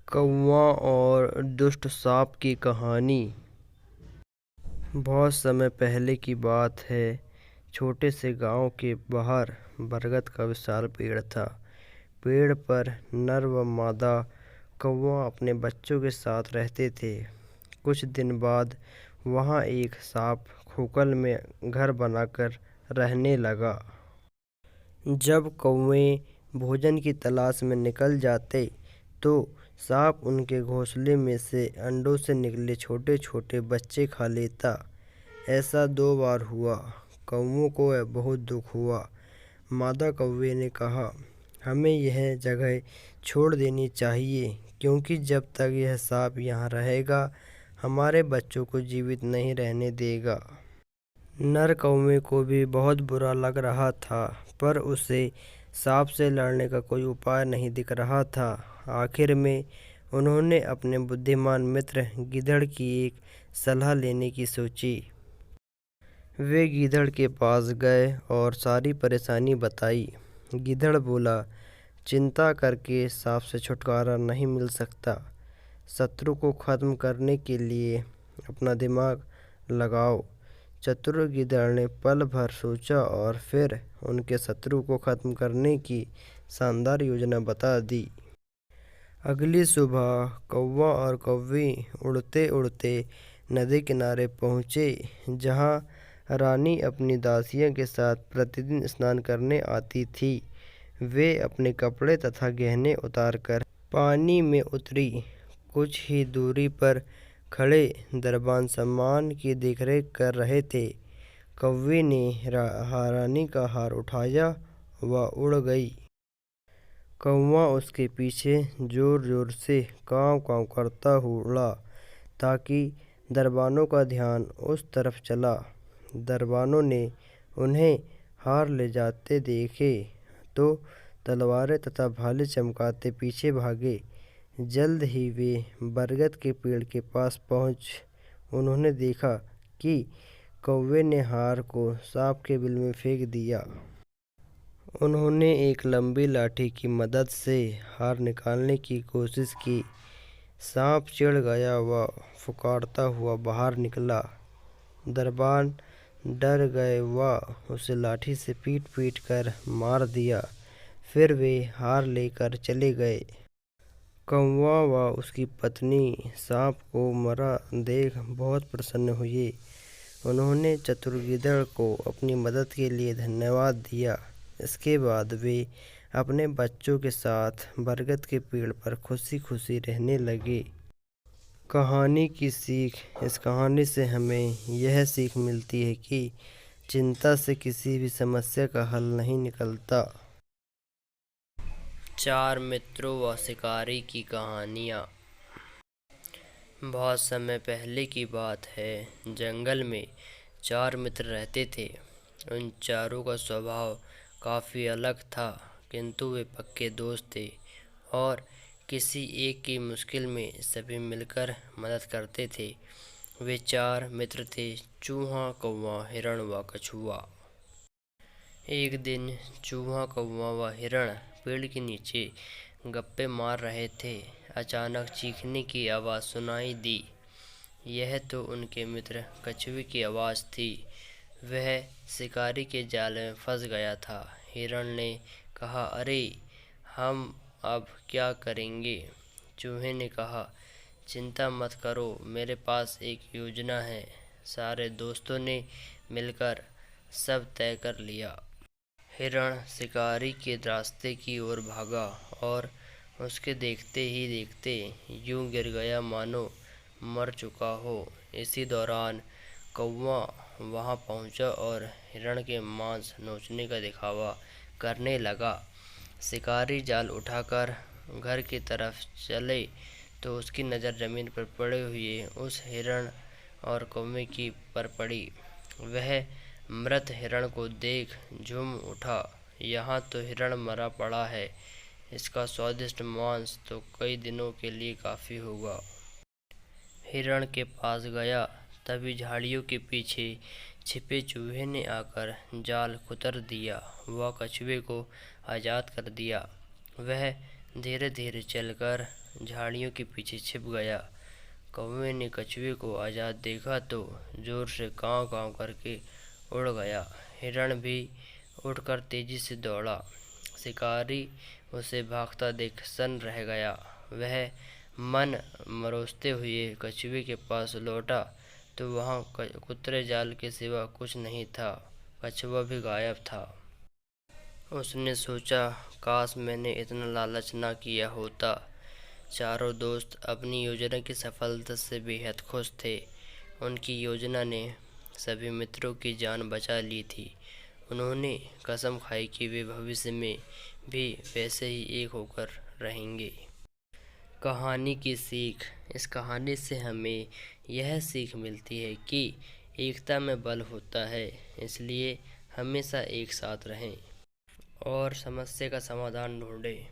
कौवा और दुष्ट सांप की कहानी। बहुत समय पहले की बात है। छोटे से गांव के बाहर बरगद का विशाल पेड़ था। पेड़ पर नर व मादा कौवा अपने बच्चों के साथ रहते थे। कुछ दिन बाद वहां एक सांप खोखल में घर बनाकर रहने लगा। जब कौवे भोजन की तलाश में निकल जाते तो सांप उनके घोंसले में से अंडों से निकले छोटे छोटे बच्चे खा लेता। ऐसा 2 बार हुआ। कौवों को बहुत दुख हुआ। मादा कौवे ने कहा, हमें यह जगह छोड़ देनी चाहिए, क्योंकि जब तक यह सांप यहाँ रहेगा हमारे बच्चों को जीवित नहीं रहने देगा। नर कौवे को भी बहुत बुरा लग रहा था, पर उसे सांप से लड़ने का कोई उपाय नहीं दिख रहा था। आखिर में उन्होंने अपने बुद्धिमान मित्र गीदड़ की एक सलाह लेने की सोची। वे गीदड़ के पास गए और सारी परेशानी बताई। गीदड़ बोला, चिंता करके सांप से छुटकारा नहीं मिल सकता। शत्रु को खत्म करने के लिए अपना दिमाग लगाओ। चतुर गीदड़ ने पल भर सोचा और फिर उनके शत्रु को खत्म करने की शानदार योजना बता दी। अगली सुबह कौवा और कौवी उड़ते उड़ते नदी किनारे पहुँचे, जहाँ रानी अपनी दासियों के साथ प्रतिदिन स्नान करने आती थी। वे अपने कपड़े तथा गहने उतारकर पानी में उतरी। कुछ ही दूरी पर खड़े दरबान सम्मान की देखरेख कर रहे थे। कौवे ने रानी का हार उठाया व उड़ गई। कौवा उसके पीछे जोर जोर से काँव काँव करता उड़ा, ताकि दरबानों का ध्यान उस तरफ चला। दरबानों ने उन्हें हार ले जाते देखे तो तलवारें तथा भाले चमकाते पीछे भागे। जल्द ही वे बरगद के पेड़ के पास पहुँच उन्होंने देखा कि कौवे ने हार को सांप के बिल में फेंक दिया। उन्होंने एक लंबी लाठी की मदद से हार निकालने की कोशिश की। सांप चिढ़ गया व फुकारता हुआ बाहर निकला। दरबान डर गए व उसे लाठी से पीट पीट कर मार दिया। फिर वे हार लेकर चले गए। कौवा व उसकी पत्नी सांप को मरा देख बहुत प्रसन्न हुए। उन्होंने चतुर गीदड़ को अपनी मदद के लिए धन्यवाद दिया। इसके बाद वे अपने बच्चों के साथ बरगद के पेड़ पर खुशी खुशी रहने लगे। कहानी की सीख। इस कहानी से हमें यह सीख मिलती है कि चिंता से किसी भी समस्या का हल नहीं निकलता। 4 मित्रों व शिकारी की कहानियाँ। बहुत समय पहले की बात है। जंगल में 4 मित्र रहते थे। उन चारों का स्वभाव काफ़ी अलग था, किंतु वे पक्के दोस्त थे और किसी एक की मुश्किल में सभी मिलकर मदद करते थे। वे 4 मित्र थे, चूहा, कौवा, हिरण व कछुआ। एक दिन चूहा, कौवा व हिरण पेड़ के नीचे गप्पे मार रहे थे। अचानक चीखने की आवाज़ सुनाई दी। यह तो उनके मित्र कछुए की आवाज़ थी। वह शिकारी के जाल में फंस गया था। हिरण ने कहा, अरे हम अब क्या करेंगे? चूहे ने कहा, चिंता मत करो, मेरे पास एक योजना है। सारे दोस्तों ने मिलकर सब तय कर लिया। हिरण शिकारी के रास्ते की ओर भागा और उसके देखते ही देखते यूं गिर गया मानो मर चुका हो। इसी दौरान कौवा वहां पहुंचा और हिरण के मांस नोचने का दिखावा करने लगा। शिकारी जाल उठाकर घर की तरफ चले तो उसकी नज़र ज़मीन पर पड़े हुए उस हिरण और कौवे की पर पड़ी। वह मृत हिरण को देख झूम उठा, यहाँ तो हिरण मरा पड़ा है, इसका स्वादिष्ट मांस तो कई दिनों के लिए काफ़ी होगा। हिरण के पास गया, तभी झाड़ियों के पीछे छिपे चूहे ने आकर जाल कुतर दिया व कछुए को आज़ाद कर दिया। वह धीरे धीरे चलकर झाड़ियों के पीछे छिप गया। कौवे ने कछुए को आज़ाद देखा तो जोर से काँव काँव करके उड़ गया। हिरण भी उड़कर तेजी से दौड़ा। शिकारी उसे भागता देख सन्न रह गया। वह मन मरोसते हुए कछुए के पास लौटा तो वहाँ कुतरे जाल के सिवा कुछ नहीं था। कछुआ भी गायब था। उसने सोचा, काश मैंने इतना लालच ना किया होता। चारों दोस्त अपनी योजना की सफलता से बेहद खुश थे। उनकी योजना ने सभी मित्रों की जान बचा ली थी। उन्होंने कसम खाई कि वे भविष्य में भी वैसे ही एक होकर रहेंगे। कहानी की सीख। इस कहानी से हमें यह सीख मिलती है कि एकता में बल होता है, इसलिए हमेशा एक साथ रहें और समस्या का समाधान ढूंढें।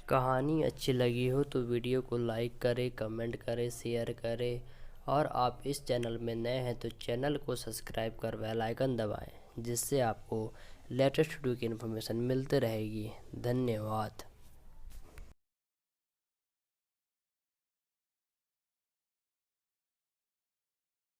कहानी अच्छी लगी हो तो वीडियो को लाइक करें, कमेंट करें, शेयर करें और आप इस चैनल में नए हैं तो चैनल को सब्सक्राइब कर बेल आइकन दबाएं, जिससे आपको लेटेस्ट वीडियो की इन्फॉर्मेशन मिलती रहेगी। धन्यवाद।